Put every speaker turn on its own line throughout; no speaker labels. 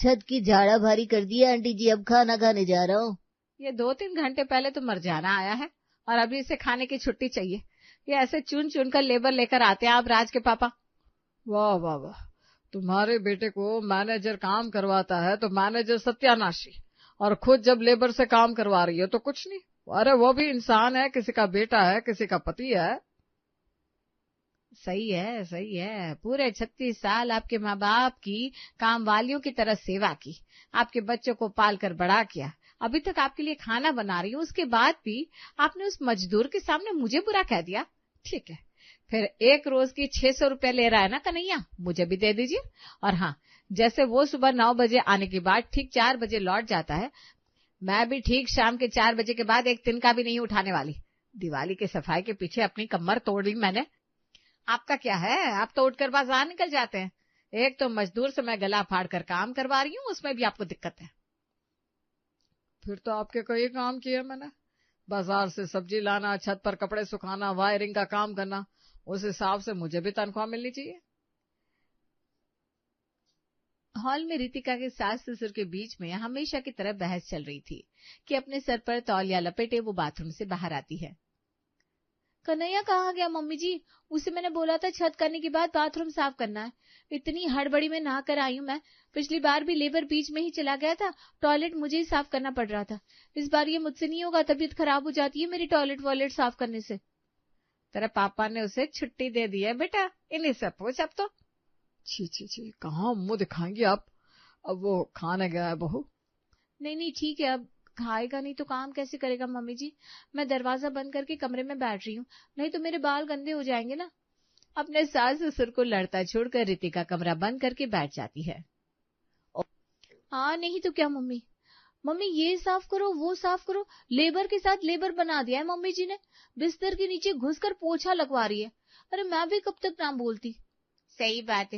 छत की झाड़ा भारी कर दिया आंटी जी, अब खाना खाने जा रहा हूँ।
ये 2-3 घंटे पहले तो मरजाना आया है और अभी इसे खाने की छुट्टी चाहिए। ये ऐसे चुन चुन कर लेबर लेकर आते हैं आप राज के पापा। वाह वाह वाह, तुम्हारे बेटे को मैनेजर काम करवाता है तो मैनेजर सत्यानाशी, और खुद जब लेबर से काम करवा रही है तो कुछ नहीं। अरे वो भी इंसान है, किसी का बेटा है, किसी का पति है। सही है सही है, पूरे 36 साल आपके माँ बाप की काम वालियों की तरह सेवा की, आपके बच्चों को पाल कर बड़ा किया, अभी तक आपके लिए खाना बना रही हूँ, उसके बाद भी आपने उस मजदूर के सामने मुझे बुरा कह दिया। ठीक है, फिर एक रोज की 600 रुपया ले रहा है ना कन्हैया, मुझे भी दे दीजिए। और हाँ, जैसे वो सुबह 9 बजे आने के बाद ठीक 4 बजे लौट जाता है, मैं भी ठीक शाम के 4 बजे के बाद एक तिनका भी नहीं उठाने वाली। दिवाली के सफाई के पीछे अपनी कमर तोड़ ली मैंने। आपका क्या है, आप तो उठकर बाजार निकल जाते हैं। एक तो मजदूर से मैं गला फाड़ कर काम करवा रही हूँ, उसमें भी आपको दिक्कत है। फिर तो आपके कई काम किए मैंने, बाजार से सब्जी लाना, छत पर कपड़े सुखाना, वायरिंग का काम करना, उस हिसाब से मुझे भी तनख्वाह मिलनी चाहिए। हॉल में रितिका के सास ससुर के बीच में हमेशा की तरह बहस चल रही थी कि अपने सर पर तौलिया लपेटे वो बाथरूम से बाहर आती है। कन्हैया कहाँ गया मम्मी जी? उसे मैंने बोला था छत करने के बाद बाथरूम साफ करना है। इतनी हड़बड़ी में नहा कर आई हूँ मैं। पिछली बार भी लेबर बीच में ही चला गया था, टॉयलेट मुझे ही साफ करना पड़ रहा था। इस बार ये मुझसे नहीं होगा, तबीयत खराब हो जाती है मेरी टॉयलेट वॉयलेट साफ करने से। तेरे पापा ने उसे छुट्टी दे दी है बेटा, इन्हीं से पूछ अब तो। छी छी छी, कहाँ मुंह दिखाएंगे आप, अब वो खाने गया है बहू। नहीं नहीं ठीक है, अब खाएगा नहीं तो काम कैसे करेगा मम्मी जी। मैं दरवाजा बंद करके कमरे में बैठ रही हूँ, नहीं तो मेरे बाल गंदे हो जाएंगे ना। अपने सास ससुर को लड़ता छोड़कर रितिका कमरा बंद करके बैठ जाती है। हाँ नहीं तो क्या मम्मी, मम्मी ये साफ करो वो साफ करो, लेबर के साथ लेबर बना दिया है मम्मी जी ने। बिस्तर के नीचे घुसकर पोछा लगवा रही है। अरे मैं भी कब तक ना बोलती। सही बात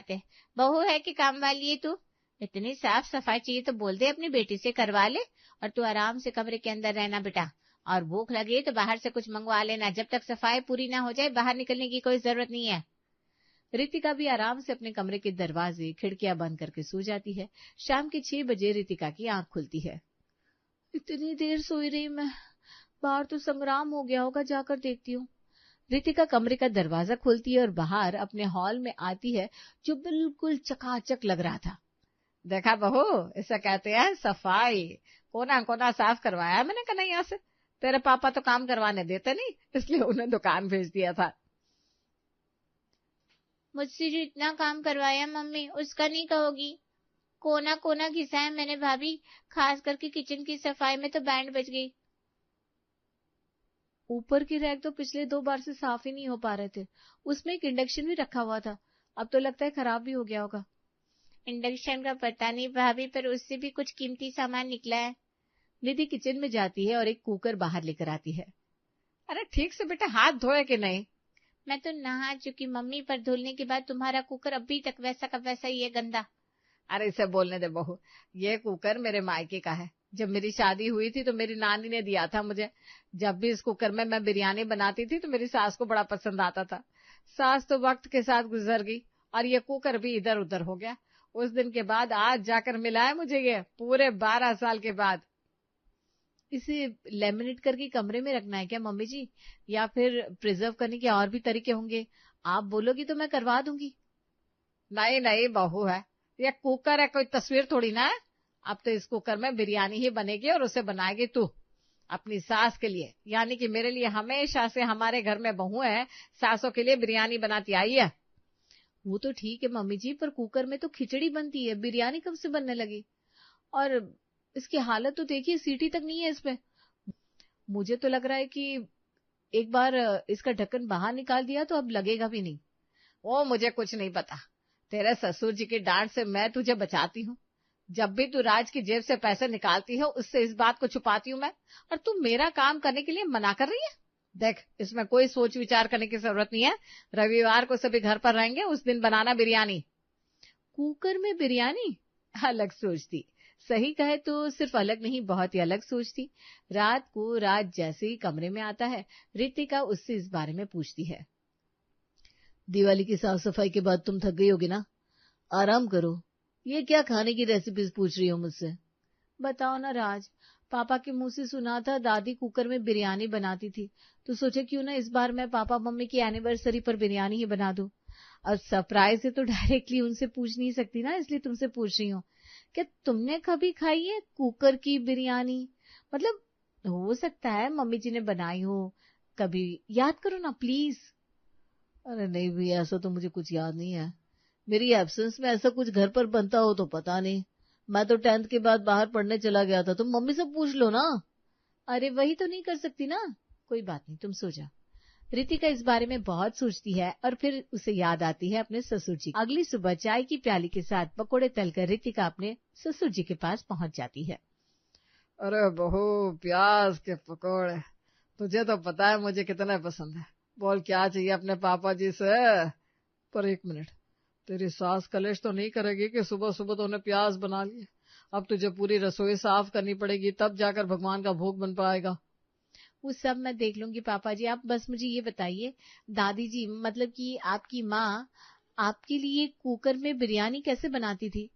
है, बहू है कि काम वाली है तू? इतनी साफ सफाई चाहिए तो बोल दे अपनी बेटी से करवा ले, और तू आराम से कमरे के अंदर रहना बेटा, और भूख लगे तो बाहर से कुछ मंगवा लेना, जब तक सफाई पूरी ना हो जाए बाहर निकलने की कोई जरूरत नहीं है। रितिका भी आराम से अपने कमरे के दरवाजे खिड़कियां बंद करके सो जाती है। शाम के 6 बजे रितिका की आंख खुलती है। इतनी देर सोई रही मैं, बाहर तो संग्राम हो गया होगा, जाकर देखती हूँ। रितिका कमरे का दरवाजा खोलती है और बाहर अपने हॉल में आती है, जो बिल्कुल चकाचक लग रहा था। देखा बहू, इसे कहते हैं सफाई, कोना कोना साफ करवाया है मैंने कन्हैया से। तेरे पापा तो काम करवाने देते नहीं, इसलिए उन्हें दुकान भेज दिया था। मुझसे जो इतना काम करवाया मम्मी, उसका नहीं कहोगी? कोना कोना घिसा है मैंने भाभी, खास करके किचन की सफाई में तो बैंड बज गई। ऊपर की रैक तो पिछले 2 बार से साफ ही नहीं हो पा रहे थे, उसमें एक इंडक्शन भी रखा हुआ था, अब तो लगता है खराब भी हो गया होगा। इंडक्शन का पता नहीं भाभी, पर उससे भी कुछ कीमती सामान निकला है। निधि किचन में जाती है और एक कुकर बाहर लेकर आती है। अरे ठीक से बेटा हाथ धोए कि नहीं? मैं तो नहा चुकी मम्मी, पर धुलने के बाद तुम्हारा कुकर अभी तक वैसा का वैसा ही है, गंदा। अरे इसे बोलने दे बहू, ये कुकर मेरे मायके का है। जब मेरी शादी हुई थी तो मेरी नानी ने दिया था मुझे। जब भी इस कुकर में मैं बिरयानी बनाती थी तो मेरी सास को बड़ा पसंद आता था। सास तो वक्त के साथ गुजर गई और ये कुकर भी इधर उधर हो गया। उस दिन के बाद आज जाकर मिला है मुझे ये, पूरे 12 साल के बाद। इसे लेमिनेट करके कमरे में रखना है क्या मम्मी जी, या फिर प्रिजर्व करने के और भी तरीके होंगे? आप बोलोगी तो मैं करवा दूंगी। नहीं नहीं बहू है, ये कुकर है, कोई तस्वीर थोड़ी ना है। अब तो इस कुकर में बिरयानी ही बनेगी और उसे बनाएगी तू अपनी सास के लिए, यानी कि मेरे लिए हमेशा से हमारे घर में बहू है, सासों के लिए बिरयानी बनाती आई है। वो तो ठीक है मम्मी जी, पर कुकर में तो खिचड़ी बनती है, बिरयानी कब से बनने लगी? और इसकी हालत तो देखिए, सीटी तक नहीं है इसमें। मुझे तो लग रहा है कि एक बार इसका ढक्कन बाहर निकाल दिया तो अब लगेगा भी नहीं। वो मुझे कुछ नहीं पता, तेरे ससुर जी की डांट से मैं तुझे बचाती हूँ। जब भी तू राज की जेब से पैसे निकालती हो, उससे इस बात को छुपाती हूँ मैं, और तू मेरा काम करने के लिए मना कर रही है। देख, इसमें कोई सोच विचार करने की जरूरत नहीं है। रविवार को सभी घर पर रहेंगे, उस दिन बनाना बिरयानी। कुकर में बिरयानी? अलग सोचती, सही कहे तो सिर्फ अलग नहीं, बहुत ही अलग सोचती। रात को राज जैसे ही कमरे में आता है, रितिका उससे इस बारे में पूछती है। दिवाली की साफ सफाई के बाद तुम थक गई होगी ना, आराम करो,
ये क्या खाने की रेसिपीज पूछ रही हो मुझसे?
बताओ ना राज, पापा के मुंह से सुना था दादी कुकर में बिरयानी बनाती थी, तो सोचा क्यों ना इस बार मैं पापा मम्मी की एनिवर्सरी पर बिरयानी ही बना दूं। अब सरप्राइज है तो डायरेक्टली उनसे पूछ नहीं सकती ना, इसलिए तुमसे पूछ रही हूँ। क्या तुमने कभी खाई है कुकर की बिरयानी? मतलब हो सकता है मम्मी जी ने बनाई हो, कभी याद करो ना प्लीज।
अरे नहीं भैया, ऐसा तो मुझे कुछ याद नहीं है। मेरी एब्सेंस में ऐसा कुछ घर पर बनता हो तो पता नहीं। मैं तो 10th के बाद बाहर पढ़ने चला गया था। तुम मम्मी से पूछ लो ना।
अरे वही तो नहीं कर सकती ना। कोई बात नहीं, तुम सो जा। रितिका इस बारे में बहुत सोचती है और फिर उसे याद आती है अपने ससुर जी। अगली सुबह चाय की प्याली के साथ पकोड़े तलकर रितिका अपने ससुर जी के पास पहुंच जाती है।
अरे बहू, प्याज के पकोड़े तुझे तो पता है मुझे कितने पसंद है। बोल क्या चाहिए अपने पापा जी से। पर एक मिनट, तेरी सास कलेश तो नहीं करेगी कि सुबह सुबह तो उन्हें प्याज बना लिए? अब तुझे पूरी रसोई साफ करनी पड़ेगी, तब जाकर भगवान का भोग बन पाएगा।
वो सब मैं देख लूंगी पापा जी, आप बस मुझे ये बताइए, दादी जी मतलब कि आपकी माँ आपके लिए कुकर में बिरयानी कैसे बनाती थी?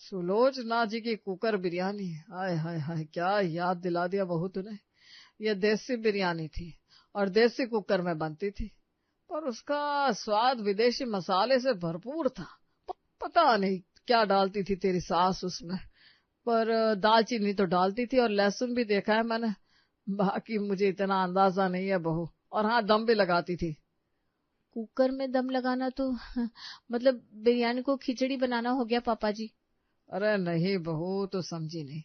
सुलोचना जी की कुकर बिरयानी, हाय हाय हाय, क्या याद दिला दिया बहू तूने। ये देसी बिरयानी थी और देसी कुकर में बनती थी, पर उसका स्वाद विदेशी मसाले से भरपूर था। पता नहीं क्या डालती थी तेरी सास उसमें, पर दालचीनी तो डालती थी और लहसुन भी देखा है मैंने। बाकी मुझे इतना अंदाजा नहीं है बहू। और हाँ, दम भी लगाती थी।
कुकर में दम लगाना तो मतलब बिरयानी को खिचड़ी बनाना हो गया पापा जी।
अरे नहीं बहू, तो समझी नहीं।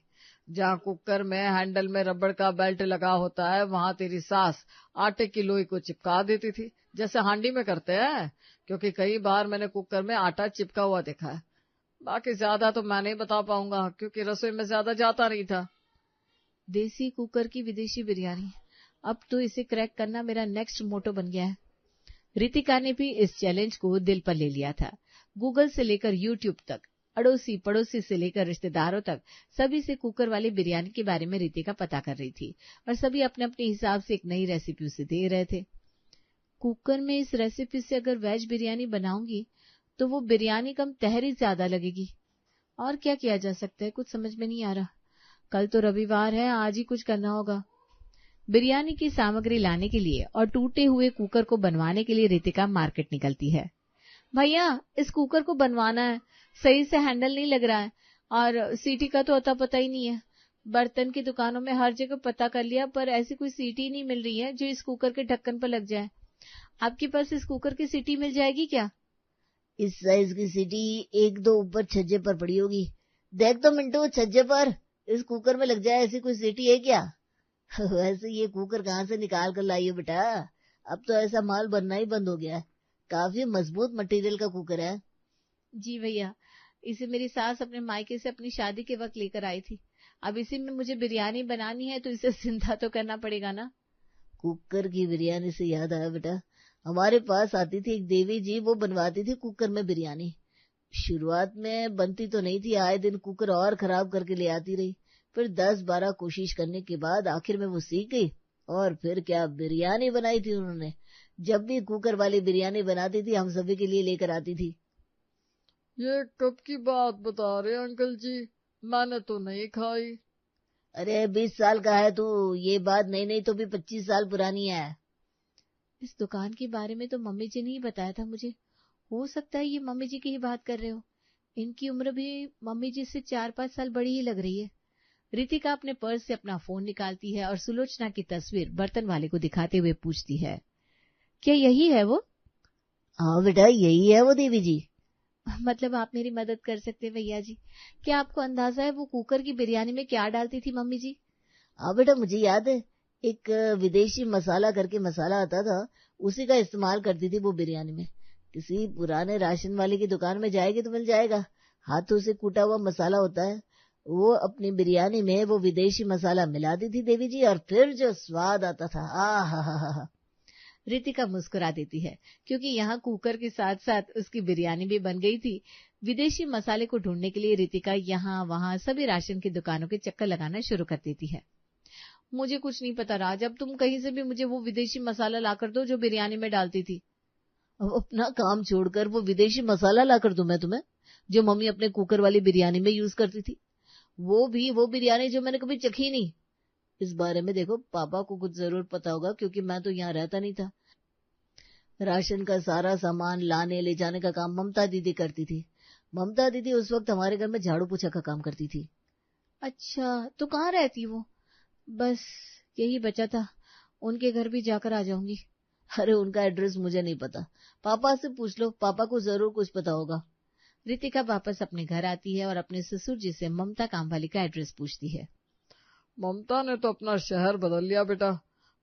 जहाँ कुकर में हैंडल में रबड़ का बेल्ट लगा होता है, वहां तेरी सास आटे की लोई को चिपका देती थी, जैसे हांडी में करते हैं। क्योंकि कई बार मैंने कुकर में आटा चिपका हुआ देखा है। बाकी ज्यादा तो मैं नहीं बता पाऊंगा, क्योंकि रसोई में ज्यादा जाता नहीं था।
देसी कुकर की विदेशी बिरयानी, अब तो इसे क्रैक करना मेरा नेक्स्ट मोटो बन गया है। रितिका ने भी इस चैलेंज को दिल पर ले लिया था। गूगल से लेकर यूट्यूब तक, अड़ोसी पड़ोसी से लेकर रिश्तेदारों तक सभी से कुकर वाली बिरयानी के बारे में रितिका पता कर रही थी, और सभी अपने अपने हिसाब से एक नई रेसिपी उसे दे रहे थे। कुकर में इस रेसिपी से अगर वेज बिरयानी बनाऊंगी तो वो बिरयानी कम तहरी ज्यादा लगेगी। और क्या किया जा सकता है, कुछ समझ में नहीं आ रहा। कल तो रविवार है, आज ही कुछ करना होगा। बिरयानी की सामग्री लाने के लिए और टूटे हुए कुकर को बनवाने के लिए रितिका मार्केट निकलती है। भैया, इस कुकर को बनवाना है, सही से हैंडल नहीं लग रहा है और सीटी का तो अता पता ही नहीं है। बर्तन की दुकानों में हर जगह पता कर लिया, पर ऐसी कोई सीटी नहीं मिल रही है जो इस कुकर के ढक्कन पर लग जाए। आपके पास इस कुकर की सीटी मिल जाएगी क्या?
इस साइज की सीटी एक दो ऊपर छज्जे पर पड़ी होगी। देख तो मिंटू, छज्जे पर इस कुकर में लग जाए ऐसी कोई सीटी है क्या? वैसे ये कुकर कहाँ से निकाल कर लाई हो बेटा? अब तो ऐसा माल बनना ही बंद हो गया है। काफी मजबूत मटेरियल का कुकर है।
जी भैया, इसे मेरी सास अपने मायके से अपनी शादी के वक्त लेकर आई थी। अब इसी में मुझे बिरयानी बनानी है तो इसे जिंदा तो करना पड़ेगा ना।
कुकर की बिरयानी से याद आया बेटा, हमारे पास आती थी एक देवी जी, वो बनवाती थी कुकर में बिरयानी। शुरुआत में बनती तो नहीं थी, आए दिन कुकर और खराब करके ले आती रही। फिर 10-12 कोशिश करने के बाद आखिर में वो सीख गई, और फिर क्या बिरयानी बनाई थी उन्होंने। जब भी कुकर वाली बिरयानी बनाती थी, हम सभी के लिए लेकर आती थी।
ये कब की बात बता रहे अंकल जी? मैंने तो नहीं खाई।
अरे 20 साल का है तू, ये बात नहीं नहीं तो भी 25 साल पुरानी है।
इस दुकान के बारे में तो मम्मी जी ने ही बताया था मुझे। हो सकता है ये मम्मी जी की ही बात कर रहे हो। इनकी उम्र भी मम्मी जी से 4-5 साल बड़ी ही लग रही है। रितिका अपने पर्स से अपना फोन निकालती है और सुलोचना की तस्वीर बर्तन वाले को दिखाते हुए पूछती है, क्या यही है वो?
हाँ बेटा, यही है वो देवी जी।
मतलब आप मेरी मदद कर सकते हैं भैया जी? क्या आपको अंदाजा है वो कुकर की बिरयानी में क्या डालती थी मम्मी जी?
हाँ बेटा, मुझे याद है, एक विदेशी मसाला करके मसाला आता था, उसी का इस्तेमाल करती थी वो बिरयानी में। किसी पुराने राशन वाले की दुकान में जाएगी तो मिल जाएगा, हाथों से कूटा हुआ मसाला होता है। वो अपनी बिरयानी में वो विदेशी मसाला मिलाती थी देवी जी, और फिर जो स्वाद आता था, आ हा हा हा।
रितिका मुस्कुरा देती है, क्योंकि यहाँ कुकर के साथ साथ उसकी बिरयानी भी बन गई थी। विदेशी मसाले को ढूंढने के लिए रितिका यहाँ वहाँ सभी राशन की दुकानों के चक्कर लगाना शुरू कर देती है। मुझे कुछ नहीं पता राज, अब तुम कहीं से भी मुझे वो विदेशी मसाला लाकर दो जो बिरयानी में डालती थी।
अब अपना काम छोड़कर वो विदेशी मसाला लाकर दूं मैं तुम्हें? जो मम्मी अपने कुकर वाली बिरयानी में यूज करती थी, वो बिरयानी जो मैंने कभी चखी नहीं। इस बारे में देखो पापा को कुछ जरूर पता होगा, क्योंकि मैं तो यहाँ रहता नहीं था। राशन का सारा सामान लाने ले जाने का काम ममता दीदी करती थी। ममता दीदी उस वक्त हमारे घर में झाड़ू पोछा का काम करती थी।
अच्छा, तो कहाँ रहती वो? बस यही बचा था, उनके घर भी जाकर आ जाऊंगी।
अरे उनका एड्रेस मुझे नहीं पता, पापा से पूछ लो, पापा को जरूर कुछ पता होगा।
रितिका वापस अपने घर आती है और अपने ससुर जी से ममता कामवाली का एड्रेस पूछती है।
ममता ने तो अपना शहर बदल लिया बेटा,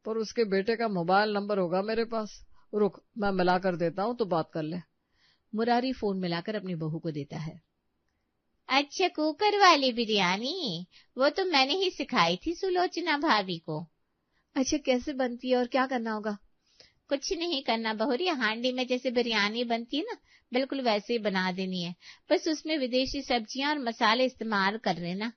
पर उसके बेटे का मोबाइल नंबर होगा मेरे पास। रुक, मैं मिला कर देता हूँ, तो बात कर ले।
मुरारी फोन मिलाकर अपनी बहू को देता है। अच्छा, कुकर वाली बिरयानी, वो तो मैंने ही सिखाई थी सुलोचना भाभी को। अच्छा, कैसे बनती है और क्या करना होगा? कुछ नहीं करना बहुरी, हांडी में जैसे बिरयानी बनती है ना, बिल्कुल वैसे ही बना देनी है। बस उसमें विदेशी सब्जियां और मसाले इस्तेमाल कर लेना।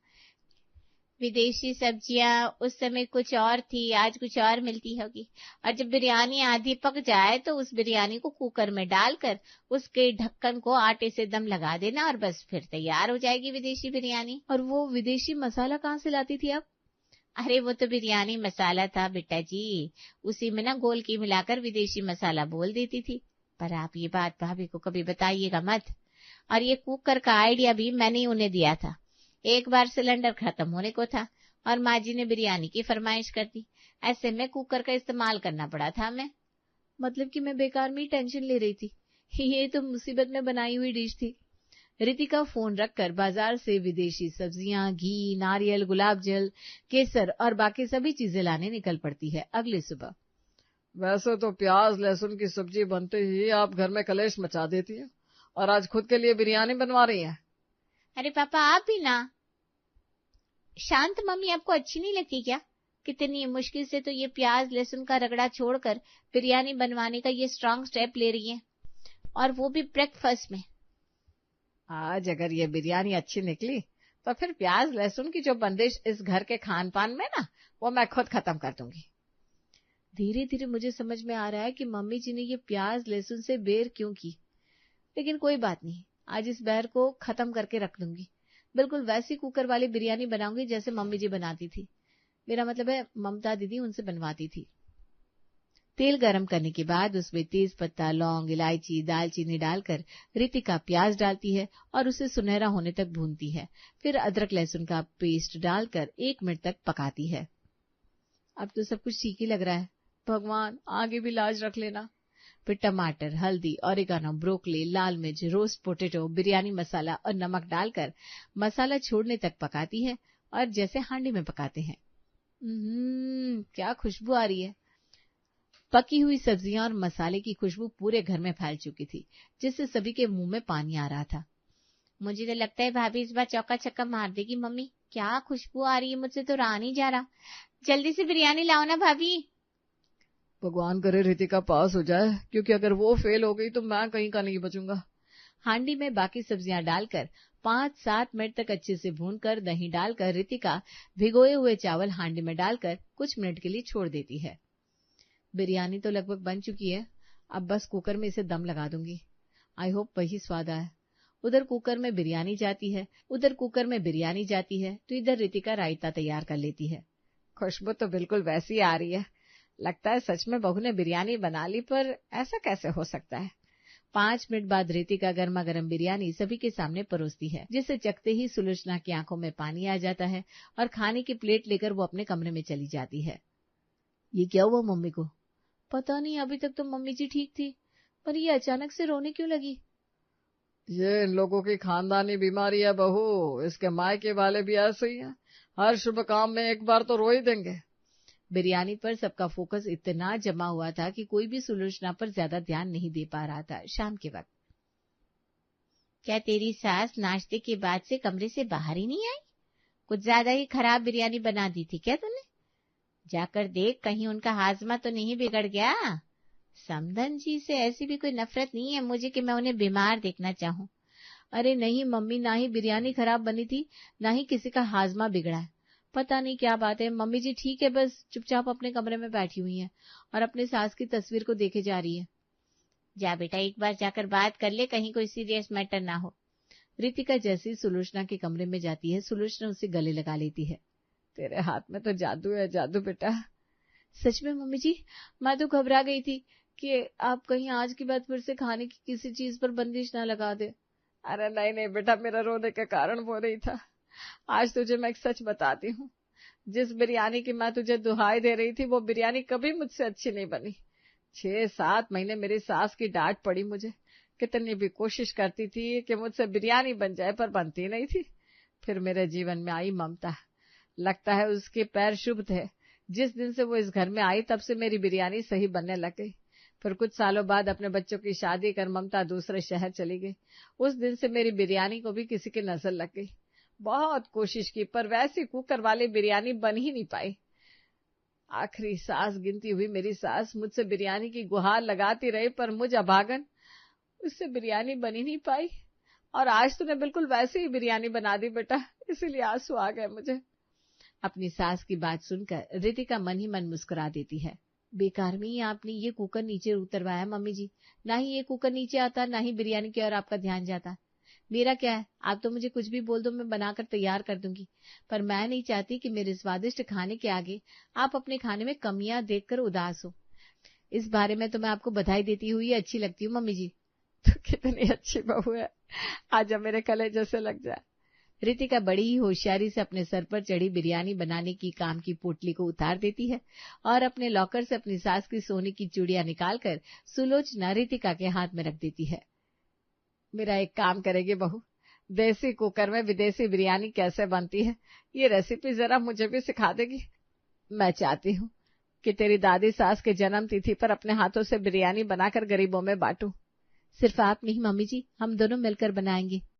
विदेशी सब्जियां उस समय कुछ और थी, आज कुछ और मिलती होगी। और जब बिरयानी आधी पक जाए तो उस बिरयानी को कुकर में डालकर उसके ढक्कन को आटे से दम लगा देना और बस फिर तैयार हो जाएगी विदेशी बिरयानी।
और वो विदेशी मसाला कहाँ से लाती थी आप?
अरे वो तो बिरयानी मसाला था बेटा जी, उसी में ना गोल की मिलाकर विदेशी मसाला बोल देती थी। पर आप ये बात भाभी को कभी बताइएगा मत। और ये कुकर का आइडिया भी मैंने ही उन्हें दिया था। एक बार सिलेंडर खत्म होने को था और माँ जी ने बिरयानी की फरमाइश कर दी, ऐसे में कुकर का इस्तेमाल करना पड़ा था हमें।
मतलब कि मैं बेकार में ही टेंशन ले रही थी, ये तो मुसीबत में बनाई हुई डिश थी।
रितिका फोन रखकर बाजार से विदेशी सब्जियां, घी, नारियल, गुलाब जल, केसर और बाकी सभी चीजें लाने निकल पड़ती है अगली सुबह।
वैसे तो प्याज लहसुन की सब्जी बनते ही आप घर में कलेश मचा देती है, और आज खुद के लिए बिरयानी बनवा रही है।
अरे पापा आप भी ना। शांत मम्मी आपको अच्छी नहीं लगती क्या? कितनी मुश्किल से तो ये प्याज लहसुन का रगड़ा छोड़कर बिरयानी बनवाने का ये स्ट्रांग स्टेप ले रही है, और वो भी ब्रेकफास्ट में।
आज अगर ये बिरयानी अच्छी निकली तो फिर प्याज लहसुन की जो बंदिश इस घर के खान पान में ना, वो मैं खुद खत्म कर दूंगी।
धीरे धीरे मुझे समझ में आ रहा है कि मम्मी जी ने ये प्याज लहसुन से बेर क्यों की, लेकिन कोई बात नहीं, आज इस बैर को खत्म करके रख दूंगी। बिल्कुल वैसी कुकर वाली बिरयानी बनाऊंगी जैसे मम्मी जी बनाती थी, मेरा मतलब है ममता दीदी उनसे बनवाती थी। तेल गरम करने के बाद उसमें तेज पत्ता, लौंग, इलायची, दालचीनी डालकर रितिका प्याज डालती है और उसे सुनहरा होने तक भूनती है। फिर अदरक लहसुन का पेस्ट डालकर 1 मिनट तक पकाती है। अब तो सब कुछ ठीक ही लग रहा है,
भगवान आगे भी लाज रख लेना।
फिर टमाटर, हल्दी, ऑरिगानो, ब्रोकली, लाल मिर्च, रोस्ट पोटैटो, बिरयानी मसाला और नमक डालकर मसाला छोड़ने तक पकाती है, और जैसे हांडी में पकाते हैं। क्या खुशबू आ रही है। पकी हुई सब्जियां और मसाले की खुशबू पूरे घर में फैल चुकी थी, जिससे सभी के मुंह में पानी आ रहा था। मुझे तो लगता है भाभी इस बार चौका छक्का मार देगी मम्मी, क्या खुशबू आ रही है, मुझसे तो रहा नहीं जा रहा। जल्दी से बिरयानी लाओ ना भाभी।
भगवान करे रितिका पास हो जाए, क्योंकि अगर वो फेल हो गई तो मैं कहीं का नहीं बचूंगा।
हांडी में बाकी सब्जियां डालकर 5-7 मिनट तक अच्छे से भूनकर दही डालकर रितिका भिगोए हुए चावल हांडी में डालकर कुछ मिनट के लिए छोड़ देती है। बिरयानी तो लगभग बन चुकी है, अब बस कुकर में इसे दम लगा दूंगी। आई होप वही स्वाद आए। उधर कुकर में बिरयानी जाती है तो इधर रितिका रायता तैयार कर लेती है।
खुशबू तो बिल्कुल वैसी आ रही है, लगता है सच में बहू ने बिरयानी बना ली, पर ऐसा कैसे हो सकता है।
5 मिनट बाद रितिका गर्मा गर्म बिरयानी सभी के सामने परोसती है, जिसे चखते ही सुलोचना की आंखों में पानी आ जाता है और खाने की प्लेट लेकर वो अपने कमरे में चली जाती है।
ये क्या हुआ मम्मी को?
पता नहीं, अभी तक तो मम्मी जी ठीक थी, पर ये अचानक से रोने क्यों लगी?
ये इन लोगों की खानदानी बीमारी है बहू, इसके मायके वाले भी ऐसे ही हैं, हर शुभ काम में एक बार तो रो ही देंगे।
बिरयानी पर सबका फोकस इतना जमा हुआ था कि कोई भी सुलोचना पर ज्यादा ध्यान नहीं दे पा रहा था। शाम के वक्त, क्या तेरी सास नाश्ते के बाद से कमरे से बाहर ही नहीं आई? कुछ ज्यादा ही खराब बिरयानी बना दी थी क्या तूने? जाकर देख, कहीं उनका हाजमा तो नहीं बिगड़ गया। समधन जी से ऐसी भी कोई नफरत नहीं है मुझे कि मैं उन्हें बीमार देखना चाहूं।
अरे नहीं मम्मी, ना ही बिरयानी खराब बनी थी, ना ही किसी का हाजमा बिगड़ा है। पता नहीं क्या बात है, मम्मी जी ठीक है, बस चुपचाप अपने कमरे में बैठी हुई हैं और अपने सास की तस्वीर को देखे जा रही है।
जा बेटा, एक बार जाकर बात कर ले, कहीं कोई सीरियस मैटर ना हो। रितिका जैसे ही सुलोचना के कमरे में जाती है, सुलोचना उसे गले लगा लेती है।
तेरे हाथ में तो जादू है, जादू बेटा।
सच में मम्मी जी, मैं तो घबरा गई थी कि आप कहीं आज के बाद फिर से खाने की किसी चीज पर बंदिश ना लगा दे।
अरे नहीं नहीं बेटा, मेरा रोने का कारण वो नहीं था। आज तुझे मैं एक सच बताती हूँ। जिस बिरयानी की मैं तुझे दुहाई दे रही थी, वो बिरयानी कभी मुझसे अच्छी नहीं बनी। 6-7 महीने मेरी सास की डांट पड़ी मुझे। कितनी भी कोशिश करती थी कि मुझसे बिरयानी बन जाए, पर बनती नहीं थी। फिर मेरे जीवन में आई ममता। लगता है उसके पैर शुभ थे। जिस दिन से वो इस घर में आई, तब से मेरी बिरयानी सही बनने लग गई। फिर कुछ सालों बाद अपने बच्चों की शादी कर ममता दूसरे शहर चली गई। उस दिन से मेरी बिरयानी को भी किसी की नजर लग गई। बहुत कोशिश की, पर वैसी कुकर वाली बिरयानी बन ही नहीं पाई। आखिरी सांस गिनती हुई मेरी सास मुझसे बिरयानी की गुहार लगाती रही, पर मुझ अभागन उससे बिरयानी बन ही नहीं पाई। और आज तूने बिल्कुल वैसे ही बिरयानी बना दी बेटा, इसीलिए आंसू आ गए मुझे।
अपनी सास की बात सुनकर रितिका मन ही मन मुस्कुरा देती है। बेकार में ही आपने ये कुकर नीचे उतरवाया मम्मी जी। ना ही ये कुकर नीचे आता, ना ही बिरयानी की ओर आपका ध्यान जाता। मेरा क्या है, आप तो मुझे कुछ भी बोल दो, मैं बनाकर तैयार कर दूंगी। पर मैं नहीं चाहती कि मेरे स्वादिष्ट खाने के आगे आप अपने खाने में कमियां देखकर उदास हो। इस बारे में तो मैं आपको बधाई देती हुई अच्छी लगती हूँ मम्मी जी।
तो कितनी अच्छी बहू है, आजा मेरे कलेजे से लग जाए।
रितिका बड़ी ही होशियारी से अपने सर पर चढ़ी बिरयानी बनाने की काम की पोटली को उतार देती है और अपने लॉकर से अपनी सास की सोने की चूड़ियां निकालकर सुलोचना रितिका के हाथ में रख देती है।
मेरा एक काम करेगी बहू, देसी कुकर में विदेशी बिरयानी कैसे बनती है, ये रेसिपी जरा मुझे भी सिखा देगी। मैं चाहती हूँ कि तेरी दादी सास के जन्म तिथि पर अपने हाथों से बिरयानी बनाकर गरीबों में बांटूं।
सिर्फ आप नहीं मम्मी जी, हम दोनों मिलकर बनाएंगे।